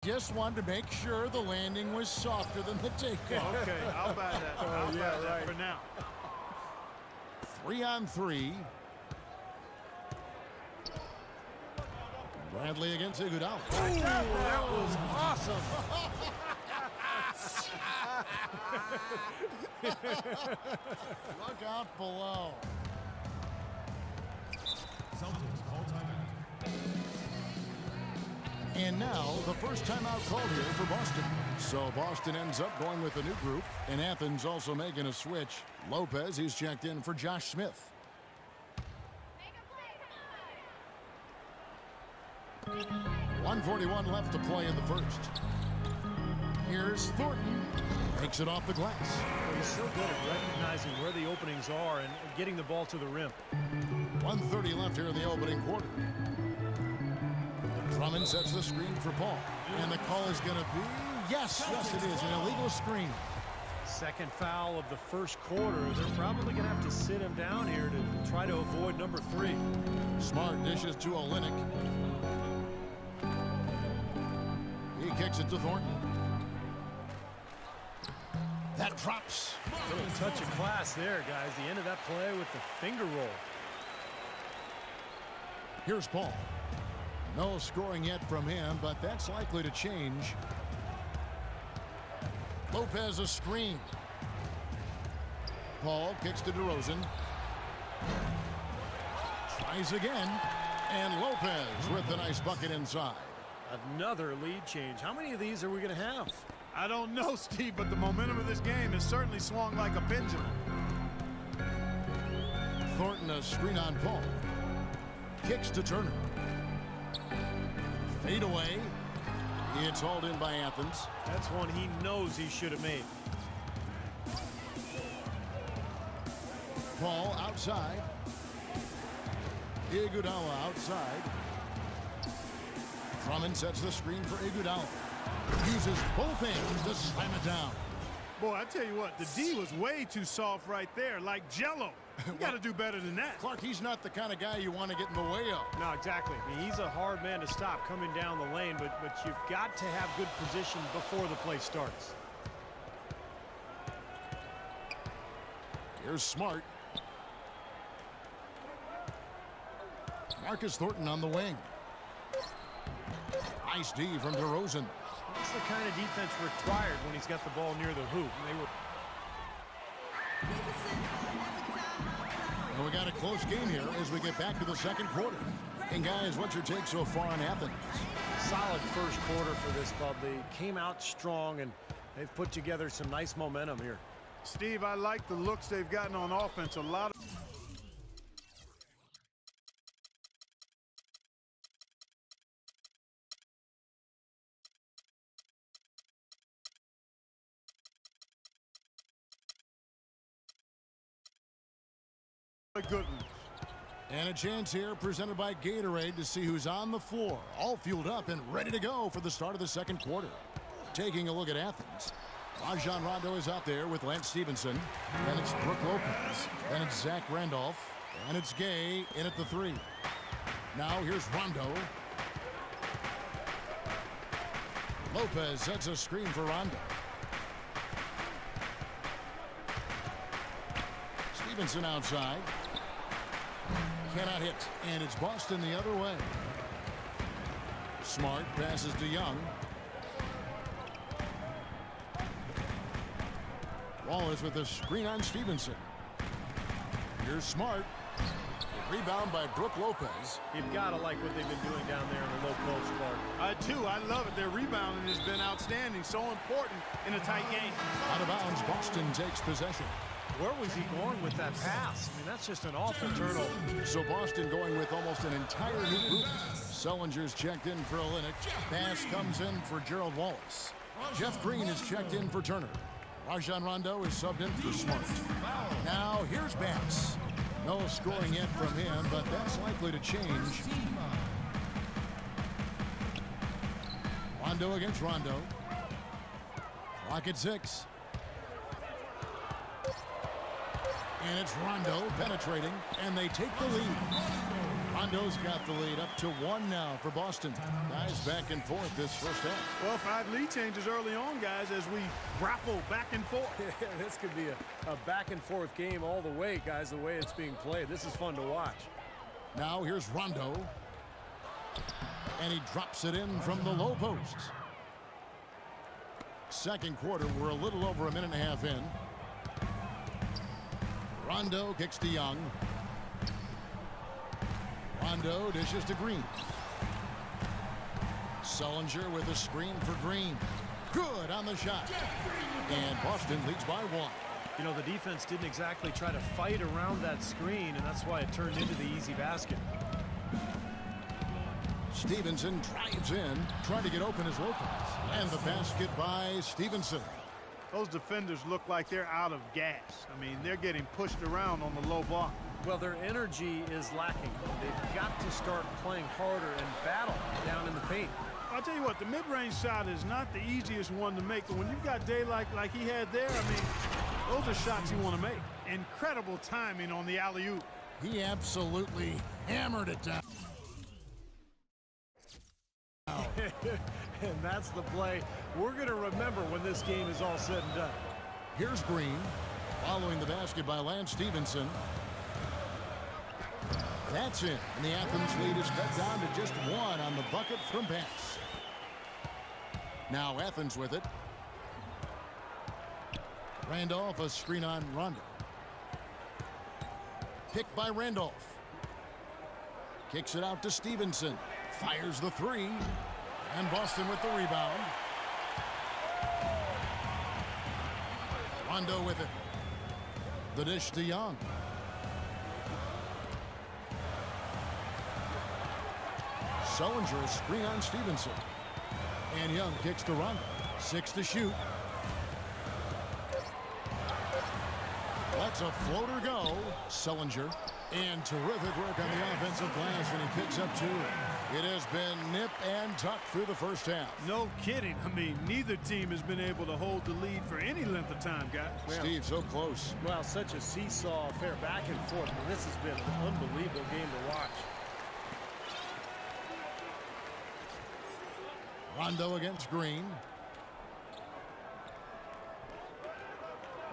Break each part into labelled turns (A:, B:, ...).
A: just wanted to make sure the landing was softer than the takeoff.
B: Okay, I'll buy that. I'll buy that for now.
A: 3-on-3. Bradley against Iguodala.
C: That was awesome.
A: Look out below.
D: Celtics call timeout.
A: And now the first timeout called here for Boston. So Boston ends up going with a new group, and Athens also making a switch. Lopez, he's checked in for Josh Smith. 1:41 left to play in the first. Here's Thornton. Takes it off the glass.
C: He's so good at recognizing where the openings are and getting the ball to the rim.
A: 1:30 left here in the opening quarter. Drummond sets the screen for Paul. And the call is going to be, yes, it is, an illegal screen.
C: Second foul of the first quarter. They're probably going to have to sit him down here to try to avoid number 3.
A: Smart dishes to Olynyk. He kicks it to Thornton. That drops.
C: A little touch of class there, guys. The end of that play with the finger roll.
A: Here's Paul. No scoring yet from him, but that's likely to change. Lopez a screen. Paul kicks to DeRozan. Tries again. And Lopez with the nice bucket inside.
C: Another lead change. How many of these are we going to have?
B: I don't know, Steve, but the momentum of this game has certainly swung like a pendulum.
A: Thornton a screen on Paul. Kicks to Turner. Fade away. It's hauled in by Athens.
C: That's one he knows he should have made.
A: Paul outside. Iguodala outside. Drummond sets the screen for Iguodala. Uses both hands to slam it down.
B: Boy, I tell you what, the D was way too soft right there, like Jell-O. You got to do better than that.
A: Clark, he's not the kind of guy you want to get in the way of.
C: No, exactly. I mean, he's a hard man to stop coming down the lane, but you've got to have good position before the play starts.
A: Here's Smart. Marcus Thornton on the wing. Nice D from DeRozan.
C: That's the kind of defense required when he's got the ball near the hoop.
A: And we got a close game here as we get back to the second quarter. And guys, what's your take so far on Athens?
C: Solid first quarter for this club. They came out strong, and they've put together some nice momentum here.
B: Steve, I like the looks they've gotten on offense. A lot of good ones.
A: And a chance here presented by Gatorade to see who's on the floor, all fueled up and ready to go for the start of the second quarter. Taking a look at Athens. Rajon Rondo is out there with Lance Stevenson. Then it's Brook Lopez. Then it's Zach Randolph. And it's Gay in at the 3. Now here's Rondo. Lopez sets a screen for Rondo. Stevenson outside. Cannot hit, and it's Boston the other way. Smart passes to Young. Wallace with a screen on Stevenson. Here's Smart. The rebound by Brook Lopez.
C: You've got to like what they've been doing down there in the low post, Clark.
B: I do. I love it. Their rebounding has been outstanding. So important in a tight game.
A: Out of bounds, Boston takes possession.
C: Where was he going with that pass? I mean, that's just an awful turnover.
A: So Boston going with almost an entire new group. Sellinger's checked in for Olynyk. Pass comes in for Gerald Wallace. Jeff Green is checked in for Turner. Rajon Rondo is subbed in for Smart. Now here's Bass. No scoring yet from him, but that's likely to change. Rondo against Rondo. Clock at 6. And it's Rondo penetrating, and they take the lead. Rondo's got the lead up to 1 now for Boston. Guys back and forth this first half.
B: Well, 5 lead changes early on, guys, as we grapple back and forth.
C: This could be a back and forth game all the way, guys, the way it's being played. This is fun to watch.
A: Now here's Rondo. And he drops it in from the low post. Second quarter, we're a little over a minute and a half in. Rondo kicks to Young. Rondo dishes to Green. Sullinger with a screen for Green. Good on the shot. And Boston leads by 1.
C: You know, the defense didn't exactly try to fight around that screen, and that's why it turned into the easy basket.
A: Stevenson drives in, trying to get open as Lopez. And the basket by Stevenson.
B: Those defenders look like they're out of gas. I mean, they're getting pushed around on the low block.
C: Well, their energy is lacking. They've got to start playing harder and battle down in the paint.
B: I'll tell you what, the mid-range shot is not the easiest one to make, but when you've got daylight like he had there, I mean, those are shots you want to make. Incredible timing on the alley-oop.
A: He absolutely hammered it down.
C: And that's the play we're going to remember when this game is all said and done.
A: Here's Green, following the basket by Lance Stevenson. That's in, and the Athens lead is cut down to just 1 on the bucket from Bass. Now Athens with it. Randolph, a screen on Rondo. Picked by Randolph. Kicks it out to Stevenson. Fires the 3. And Boston with the rebound. Rondo with it. The dish to Young. Sullinger, a screen on Stevenson. And Young kicks to Rondo. 6 to shoot. Lets a floater go. Sullinger. And terrific work on the offensive glass, and he picks up 2. It has been nip and tuck through the first half.
B: No kidding. I mean, neither team has been able to hold the lead for any length of time, guys.
A: Steve, so close.
C: Well, such a seesaw affair back and forth. I mean, this has been an unbelievable game to watch.
A: Rondo against Green.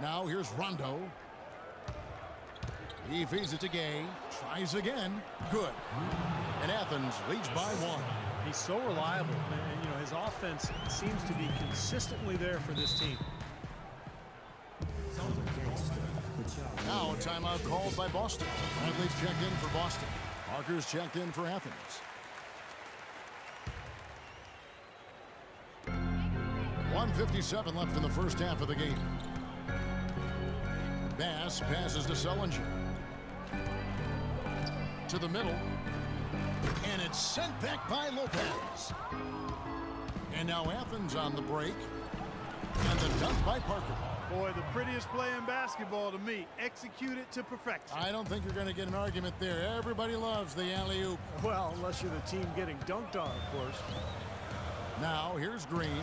A: Now here's Rondo. He feeds it to Gay. Tries again. Good. And Athens leads by 1.
C: He's so reliable. And, you know, his offense seems to be consistently there for this team.
A: Now a timeout called by Boston. Bradley's checked in for Boston. Parker's checked in for Athens. .157 left in the first half of the game. Bass passes to Sullinger. To the middle. And it's sent back by Lopez. And now Athens on the break. And the dunk by Parker.
B: Boy, the prettiest play in basketball to me. Executed to perfection.
A: I don't think you're going to get an argument there. Everybody loves the alley-oop.
C: Well, unless you're the team getting dunked on, of course.
A: Now here's Green.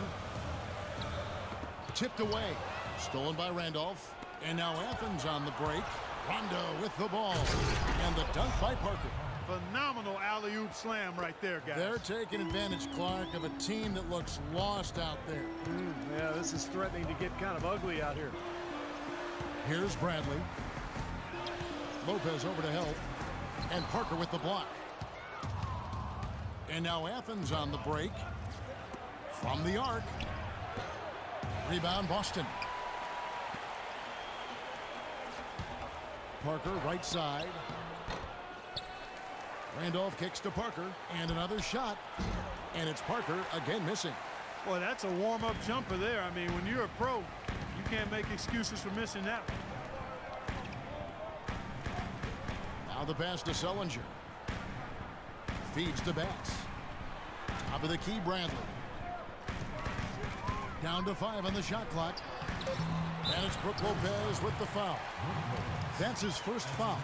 A: Tipped away. Stolen by Randolph. And now Athens on the break. Rondo with the ball. And the dunk by Parker.
B: Phenomenal alley-oop slam right there, guys.
A: They're taking advantage, Clark, of a team that looks lost out there.
C: Yeah, this is threatening to get kind of ugly out here.
A: Here's Bradley. Lopez over to help. And Parker with the block. And now Athens on the break. From the arc. Rebound Boston. Parker right side. Randolph kicks to Parker. And another shot. And it's Parker again missing.
B: Boy, that's a warm-up jumper there. I mean, when you're a pro, you can't make excuses for missing that one.
A: Now the pass to Sullinger. Feeds to Bass. Top of the key, Bradley. Down to 5 on the shot clock. And it's Brook Lopez with the foul. That's his first foul.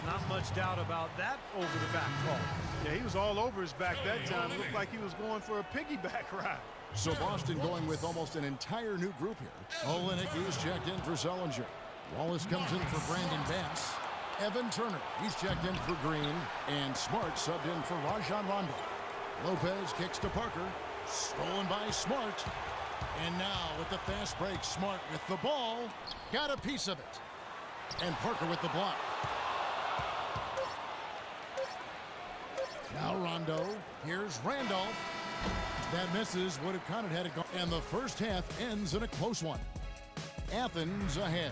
C: Not much doubt about that over-the-back call.
B: Yeah, he was all over his back that time. Looked like he was going for a piggyback ride.
A: So Boston going with almost an entire new group here. Olenek is checked in for Sullinger. Wallace comes in for Brandon Bass. Evan Turner, he's checked in for Green, and Smart subbed in for Rajon Rondo. Lopez kicks to Parker, stolen by Smart. And now with the fast break, Smart with the ball, got a piece of it. And Parker with the block. Now Rondo, here's Randolph. That misses, would have counted had it gone. And the first half ends in a close one. Athens ahead.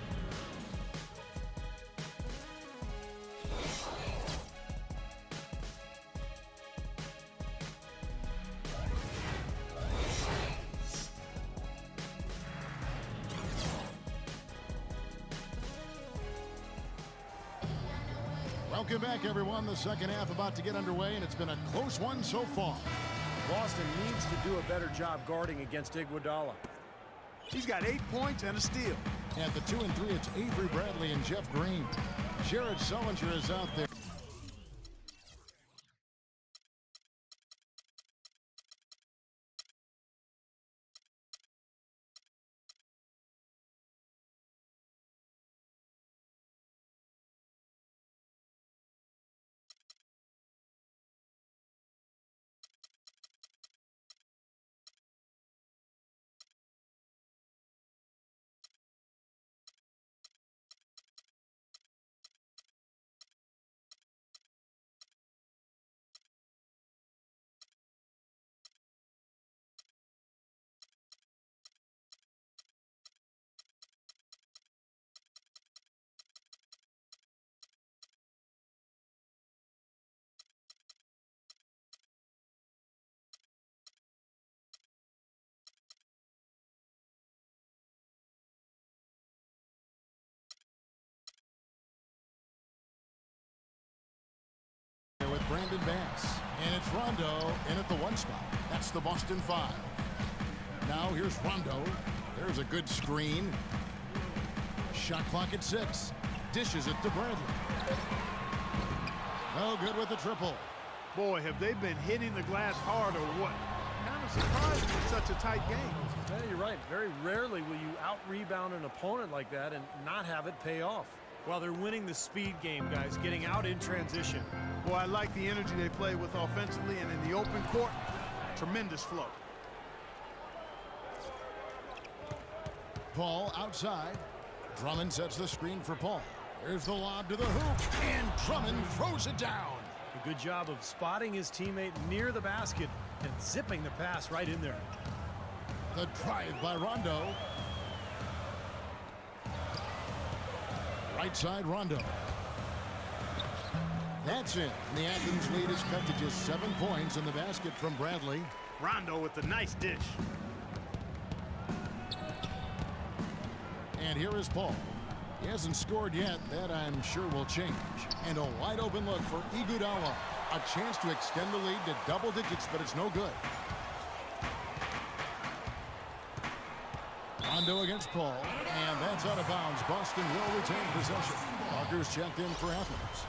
A: Welcome back, everyone. The second half about to get underway, and it's been a close one so far.
C: Boston needs to do a better job guarding against Iguodala.
B: He's got 8 points and a steal.
A: At the 2 and 3, it's Avery Bradley and Jeff Green. Jared Sullinger is out there. With Brandon Bass, and it's Rondo in at the 1 spot. That's the Boston 5. Now here's Rondo. There's a good screen. Shot clock at 6. Dishes it to Bradley. No good with the triple.
B: Boy, have they been hitting the glass hard or what? Kind of surprising with such a tight game.
C: Yeah, you're right. Very rarely will you out-rebound an opponent like that and not have it pay off. Well, they're winning the speed game, guys, getting out in transition.
B: Boy, I like the energy they play with offensively, and in the open court, tremendous flow.
A: Paul outside. Drummond sets the screen for Paul. There's the lob to the hoop, and Drummond throws it down.
C: A good job of spotting his teammate near the basket and zipping the pass right in there.
A: The drive by Rondo. Right side, Rondo. That's it. And the Athens lead is cut to just 7 points in the basket from Bradley.
B: Rondo with a nice dish.
A: And here is Paul. He hasn't scored yet. That, I'm sure, will change. And a wide open look for Iguodala. A chance to extend the lead to double digits, but it's no good. Rondo against Paul, and that's out of bounds. Boston will retain possession. Parker's checked in for Athens.